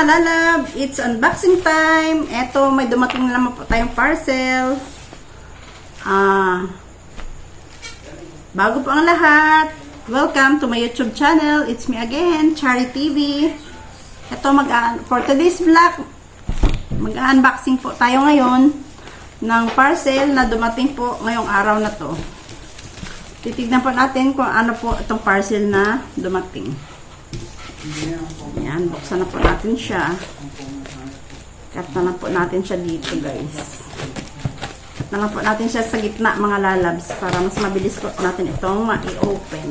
mga lalab, it's unboxing time. Eto, may dumating na naman po tayong parcel. Bago po ang lahat, welcome to my YouTube channel. It's me again, Chari TV. Eto, for today's vlog, mag-unboxing po tayo ngayon ng parcel na dumating po ngayong araw na to. Titignan po natin kung ano po itong parcel na dumating. Ayan, buksan na po natin siya. Cut na lang po natin siya dito, guys. Cut na lang po natin siya sa gitna, mga lalabs, para mas mabilis po natin itong ma-i-open.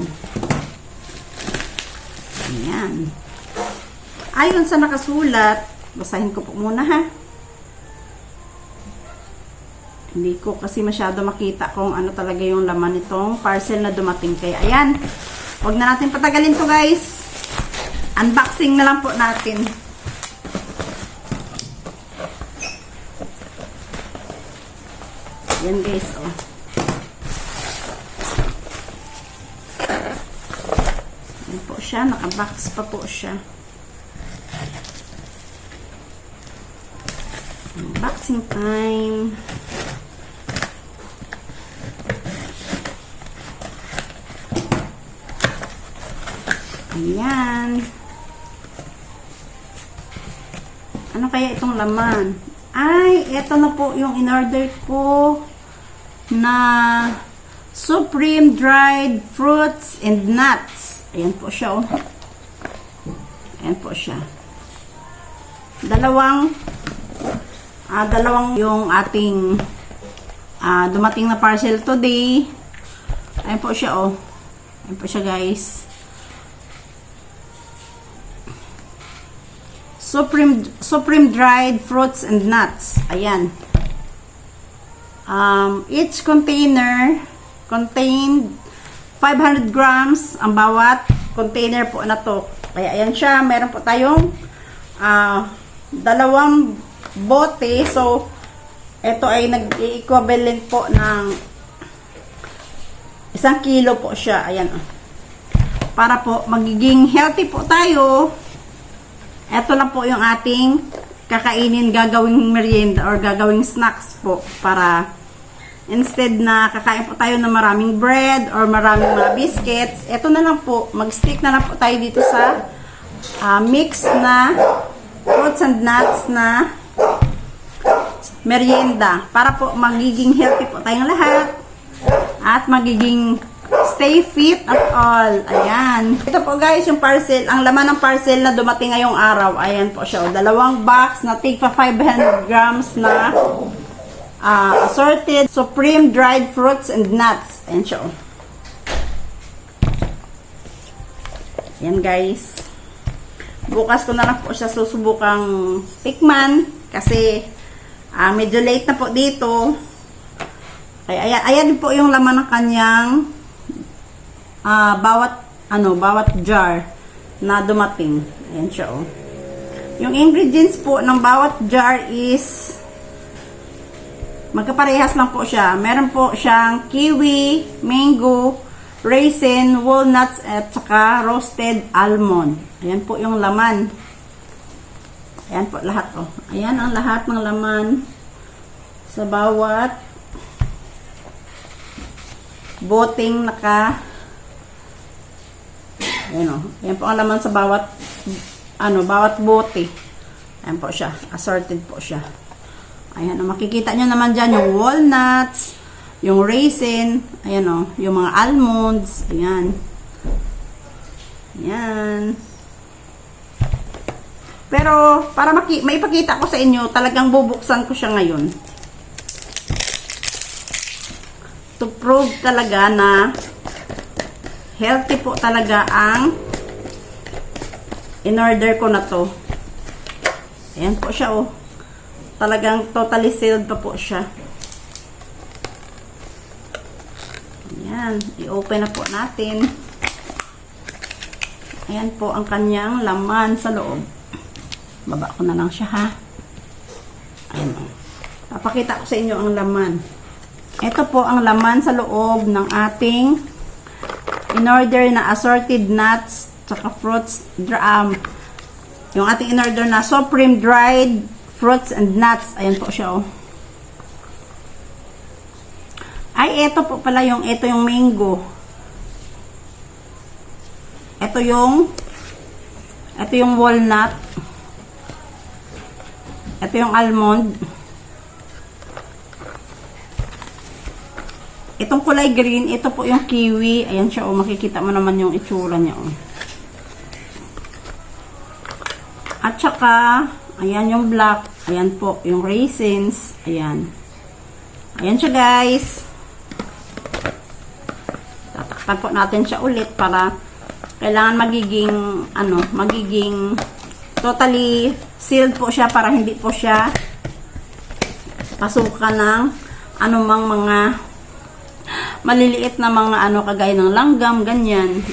Ayan. Ayon sa nakasulat, basahin ko po muna, ha. Hindi ko kasi masyado makita kung ano talaga yung laman nitong parcel na dumating. Kaya, ayan. Huwag na natin patagalin to, guys. Unboxing na lang po natin. Yan, guys, oh. Yan po siya. Nakabox pa po siya. Unboxing time. Ayan. Ano kaya itong laman? Ay, eto na po yung in-order ko na Supreme Dried Fruits and Nuts. Ayan po siya, oh. Ayan po siya. Dalawang yung ating dumating na parcel today. Ayan po siya, oh. Ayan po siya, guys. Supreme Dried Fruits and Nuts. Ayan. Each container contained 500 grams ang bawat container po na to. Kaya ayan siya. Meron po tayong dalawang bote. So, ito ay nag-equivalent po ng 1 kilo po siya. Ayan. Para po magiging healthy po tayo. Ito lang po yung ating kakainin, gagawing merienda or gagawing snacks po, para instead na kakain po tayo ng maraming bread or maraming mga biscuits, ito na lang po, mag-stick na lang po tayo dito sa mix na fruits and nuts na merienda, para po magiging healthy po tayong lahat at magiging stay fit at all. Ayan. Ito po, guys, yung parcel. Ang laman ng parcel na dumating ngayong araw. Ayan po siya. Dalawang box na tigpa 500 grams na assorted Supreme Dried Fruits and Nuts. Ayan siya. Ayan, guys. Bukas ko na lang po siya susubukang tikman kasi medyo late na po dito. Kaya ayan po yung laman ng kanyang bawat jar na dumating. Ayan siya, oh. Yung ingredients po ng bawat jar is magkaparehas lang po siya. Meron po siyang kiwi, mango, raisin, walnuts, at saka roasted almond. Ayan po yung laman. Ayan po lahat, oh. Ayan ang lahat ng laman sa bawat boteng ayan, o. Ayan po ang laman sa bawat bote. Ayan po siya. Assorted po siya. Ayan, o. Makikita nyo naman dyan yung walnuts, yung raisin, ayan, o. Yung mga almonds. Ayan. Ayan. Pero, para maipakita ko sa inyo, talagang bubuksan ko siya ngayon. To prove talaga na healthy po talaga ang in-order ko na to. Ayan po siya, oh. Talagang totally sealed pa po siya. Ayan. I-open na po natin. Ayan po ang kanyang laman sa loob. Baba ko na lang siya, ha. Ayan, oh. Papakita ko sa inyo ang laman. Ito po ang laman sa loob ng ating in order na assorted nuts tsaka fruits Yung ating in-order na Supreme Dried Fruits and Nuts. Ayan po siya, oh. Ay, ito po pala yung, ito yung mango. Ito yung walnut. Ito yung almond. Itong kulay green, ito po yung kiwi. Ayan siya, oh. Makikita mo naman yung itsura niya, oh. At saka, ayan yung black. Ayan po, yung raisins. Ayan. Ayan siya, guys. Tatakpan po natin siya ulit para kailangan magiging totally sealed po siya para hindi po siya pasukan ng anumang mga maliliit na mga kagaya ng langgam, ganyan.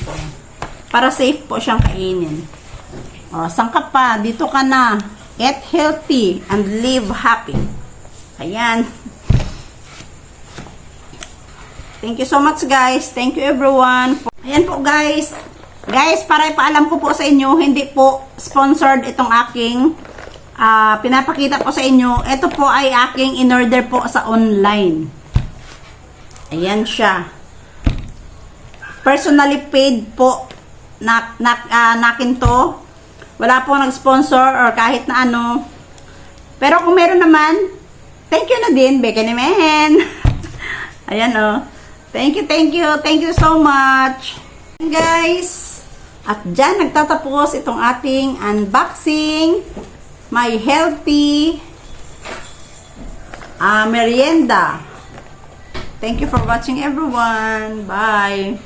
Para safe po siyang kainin. O, sangkap pa, dito ka na. Eat healthy and live happy. Ayan. Thank you so much, guys. Thank you, everyone. Ayan po, guys. Guys, para ipaalam ko po sa inyo, hindi po sponsored itong aking pinapakita po sa inyo. Ito po ay aking in-order po sa online. Ayan siya. Personally paid po nakin to. Wala po nag-sponsor or kahit na ano. Pero kung meron naman, thank you na din, Beka ni Men. Ayan, oh. Thank you, thank you. Thank you so much. Guys, at dyan nagtatapos itong ating unboxing. My healthy merienda. Thank you for watching, everyone. Bye.